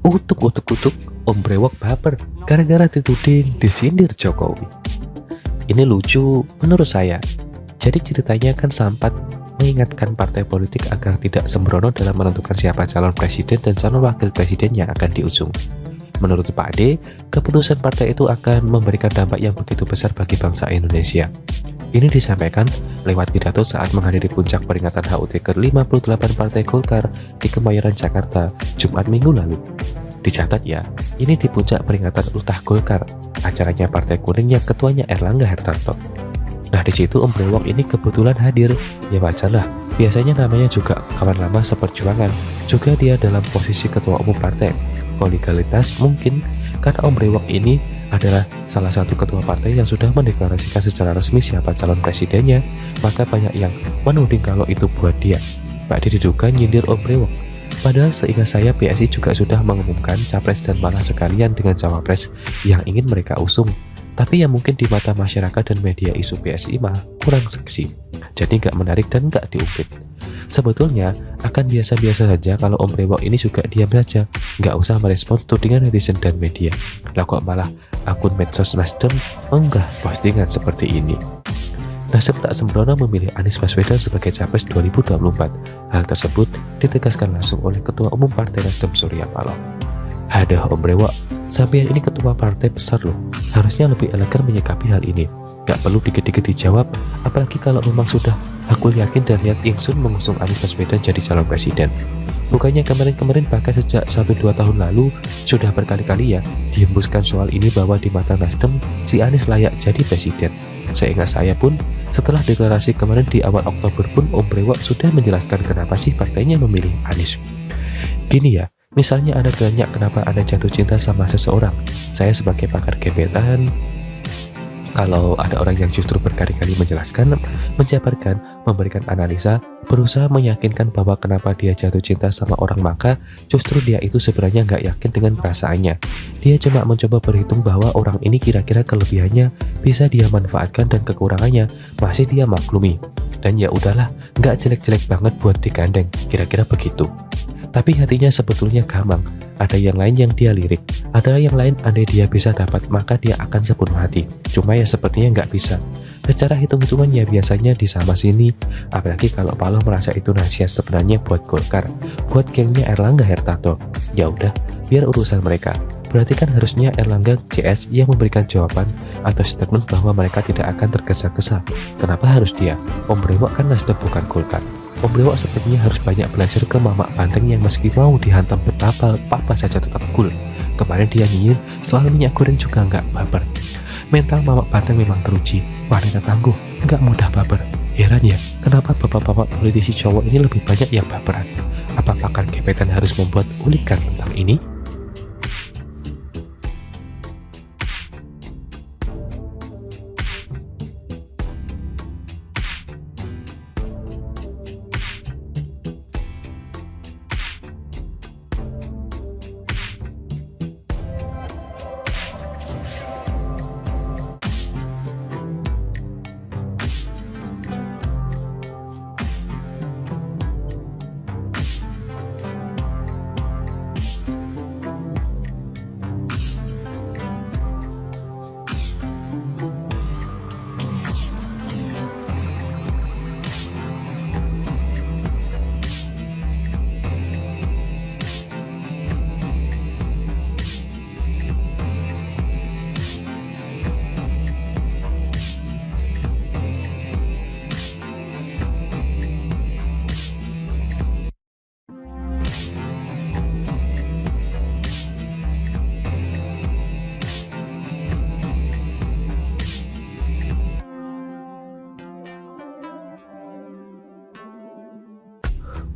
Utuk, Om Brewok baper gara-gara dituding disindir Jokowi. Ini lucu menurut saya. Jadi ceritanya kan Sampat mengingatkan partai politik agar tidak sembrono dalam menentukan siapa calon presiden dan calon wakil presiden yang akan diusung. Menurut Pak D, keputusan partai itu akan memberikan dampak yang begitu besar bagi bangsa Indonesia. Ini disampaikan lewat pidato saat menghadiri puncak peringatan HUT ke-58 Partai Golkar di Kemayoran, Jakarta, Jumat minggu lalu. Dicatat ya, ini di puncak peringatan ultah Golkar, acaranya Partai Kuning yang ketuanya Erlangga Hartarto. Nah di situ Om Brewok ini kebetulan hadir, ya wajarlah, biasanya namanya juga kawan lama seperjuangan, juga dia dalam posisi ketua umum partai. Kolegalitas mungkin, karena Om Brewok ini adalah salah satu ketua partai yang sudah mendeklarasikan secara resmi siapa calon presidennya, maka banyak yang menuding kalau itu buat dia. Pak D diduga nyindir Om Brewok. Padahal seingat saya PSI juga sudah mengumumkan capres dan malah sekalian dengan cawapres yang ingin mereka usung. Tapi yang mungkin di mata masyarakat dan media isu PSI mah kurang seksi. Jadi nggak menarik dan nggak diungkit. Sebetulnya akan biasa-biasa saja kalau Om Brewok ini juga diam saja, nggak usah merespons tudingan netizen dan media. Lah kok malah akun medsos Nasdem mengunggah postingan seperti ini. Nasdem tak sembrono memilih Anies Baswedan sebagai capres 2024. Hal tersebut ditegaskan langsung oleh Ketua Umum Partai Nasdem Surya Paloh. Hadah Om Brewok, sampean ini ketua partai besar loh, harusnya lebih elegan menyikapi hal ini. Gak perlu dikit-dikit dijawab, apalagi kalau memang sudah aku yakin dan lihat ingsun mengusung Anies Baswedan jadi calon presiden. Bukannya kemarin-kemarin bahkan sejak 1-2 tahun lalu sudah berkali-kali ya dihembuskan soal ini bahwa di mata Nasdem si Anies layak jadi presiden. Seingat saya pun setelah deklarasi kemarin di awal Oktober pun Om Brewok sudah menjelaskan kenapa sih partainya memilih Anies. Gini ya, misalnya Anda tanya kenapa Anda jatuh cinta sama seseorang. Saya sebagai pakar gebetan, kalau ada orang yang justru berkali-kali menjelaskan, menjabarkan, memberikan analisa, berusaha meyakinkan bahwa kenapa dia jatuh cinta sama orang, maka justru dia itu sebenarnya nggak yakin dengan perasaannya. Dia cuma mencoba berhitung bahwa orang ini kira-kira kelebihannya bisa dia manfaatkan dan kekurangannya masih dia maklumi. Dan ya udahlah, nggak jelek-jelek banget buat digandeng, kira-kira begitu. Tapi hatinya sebetulnya gampang. Ada yang lain yang dia lirik, ada yang lain andai dia bisa dapat maka dia akan sepenuh hati. Cuma ya sepertinya nggak bisa. Secara hitung-hitungan ya biasanya di sama sini. Apalagi kalau Paloh merasa itu nasihat sebenarnya buat Golkar, buat gengnya Erlangga Hartarto. Ya udah, biar urusan mereka. Berarti kan harusnya Erlangga CS yang memberikan jawaban atau statement bahwa mereka tidak akan tergesa-gesa. Kenapa harus dia? Om Brewok kan Nasdem bukan Golkar. Om Brewok sepertinya harus banyak belajar ke Mamak Banteng yang meski mau dihantam betapa papa saja tetap cool. Kemarin dia nyinyir soal minyak goreng juga nggak baper. Mental Mamak Banteng memang teruji, wanita tangguh, nggak mudah baper. Heran ya, kenapa bapak-bapak politisi cowok ini lebih banyak yang baperan? Apa pakar gebetan harus membuat ulikan tentang ini?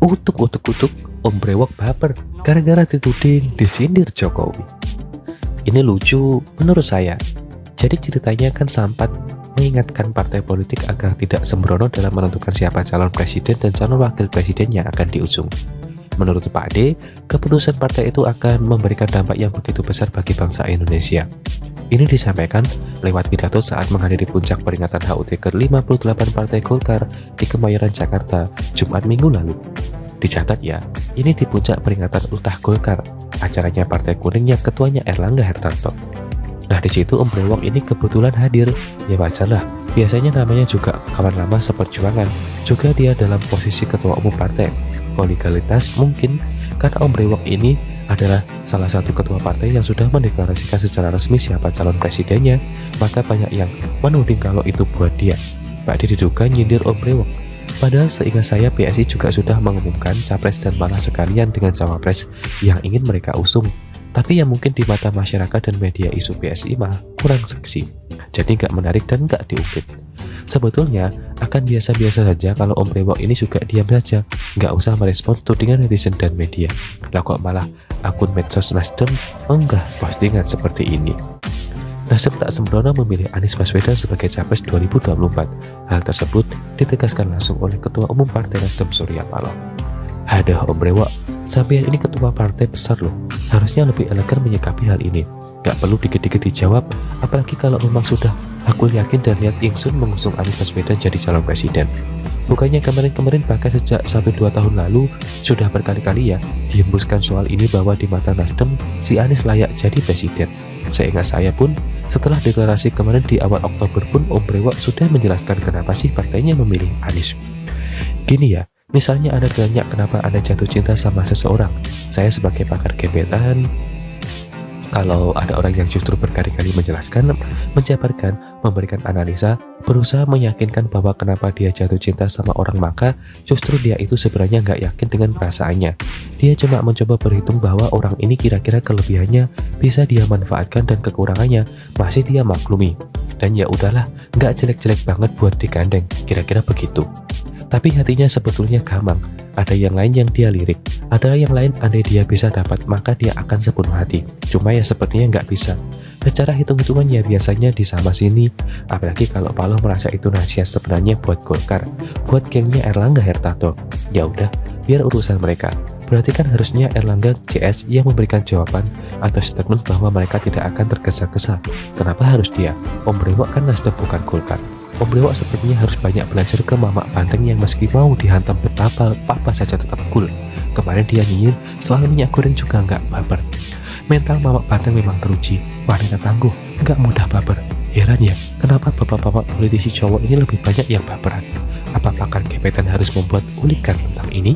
Utuk, Om Brewok baper gara-gara dituding disindir Jokowi. Ini lucu menurut saya. Jadi ceritanya kan Sampat mengingatkan partai politik agar tidak sembrono dalam menentukan siapa calon presiden dan calon wakil presiden yang akan diusung. Menurut Pak D, keputusan partai itu akan memberikan dampak yang begitu besar bagi bangsa Indonesia. Ini disampaikan lewat pidato saat menghadiri puncak peringatan HUT ke-58 Partai Golkar di Kemayoran, Jakarta, Jumat minggu lalu. Dicatat ya, ini di puncak peringatan ultah Golkar, acaranya Partai Kuning yang ketuanya Erlangga Hartarto. Nah di situ Om Brewok ini kebetulan hadir, ya wajar lah. Biasanya namanya juga kawan lama seperjuangan, juga dia dalam posisi ketua umum partai. Kolegalitas mungkin, karena Om Brewok ini adalah salah satu ketua partai yang sudah mendeklarasikan secara resmi siapa calon presidennya, maka banyak yang menuding kalau itu buat dia. Pak D diduga nyindir Om Brewok. Padahal seingat saya PSI juga sudah mengumumkan capres dan malah sekalian dengan cawapres yang ingin mereka usung. Tapi yang mungkin di mata masyarakat dan media isu PSI malah kurang seksi, jadi nggak menarik dan nggak diungkit. Sebetulnya akan biasa-biasa saja kalau Om Brewok ini juga diam saja, nggak usah merespon tudingan netizen dan media. Lah kok malah akun medsos Nasdem mengunggah postingan seperti ini. Nasdem tak sembrono memilih Anies Baswedan sebagai capres 2024. Hal tersebut ditegaskan langsung oleh Ketua Umum Partai Nasdem Surya Paloh. Hadah Om Brewok, sampean ini ketua partai besar loh, harusnya lebih elegan menyikapi hal ini. Gak perlu dikit-dikit dijawab, apalagi kalau memang sudah aku yakin dan niat ingsun mengusung Anies Baswedan jadi calon presiden. Bukannya kemarin-kemarin bahkan sejak 1-2 tahun lalu sudah berkali-kali ya dihembuskan soal ini bahwa di mata Nasdem si Anies layak jadi presiden. Seingat saya pun setelah deklarasi kemarin di awal Oktober pun Om Brewok sudah menjelaskan kenapa sih partainya memilih Anies. Gini ya, misalnya Anda tanya kenapa Anda jatuh cinta sama seseorang. Saya sebagai pakar gebetan, kalau ada orang yang justru berkali-kali menjelaskan, menjabarkan, memberikan analisa, berusaha meyakinkan bahwa kenapa dia jatuh cinta sama orang, maka justru dia itu sebenarnya nggak yakin dengan perasaannya. Dia cuma mencoba berhitung bahwa orang ini kira-kira kelebihannya bisa dia manfaatkan dan kekurangannya masih dia maklumi. Dan ya udahlah, nggak jelek-jelek banget buat digandeng, kira-kira begitu. Tapi hatinya sebetulnya gamang. Ada yang lain yang dia lirik, ada yang lain andai dia bisa dapat maka dia akan sepenuh hati. Cuma ya sepertinya nggak bisa. Secara hitung-hitungan ya biasanya di sama sini. Apalagi kalau Paloh merasa itu nasihat sebenarnya buat Golkar, buat gengnya Erlangga Hartarto. Ya udah, biar urusan mereka. Berarti kan harusnya Erlangga CS yang memberikan jawaban atau statement bahwa mereka tidak akan tergesa-gesa. Kenapa harus dia? Om Brewok kan Nasdem bukan Golkar. Om Brewok sepertinya harus banyak belajar ke Mamak Banteng yang meski mau dihantam betapa apa saja tetap cool. Kemarin dia nyinyir soal minyak goreng juga nggak baper. Mental Mamak Banteng memang teruji, wanita tangguh, nggak mudah baper. Heran ya, kenapa bapak-bapak politisi cowok ini lebih banyak yang baperan? Apa pakar gebetan harus membuat ulikan tentang ini?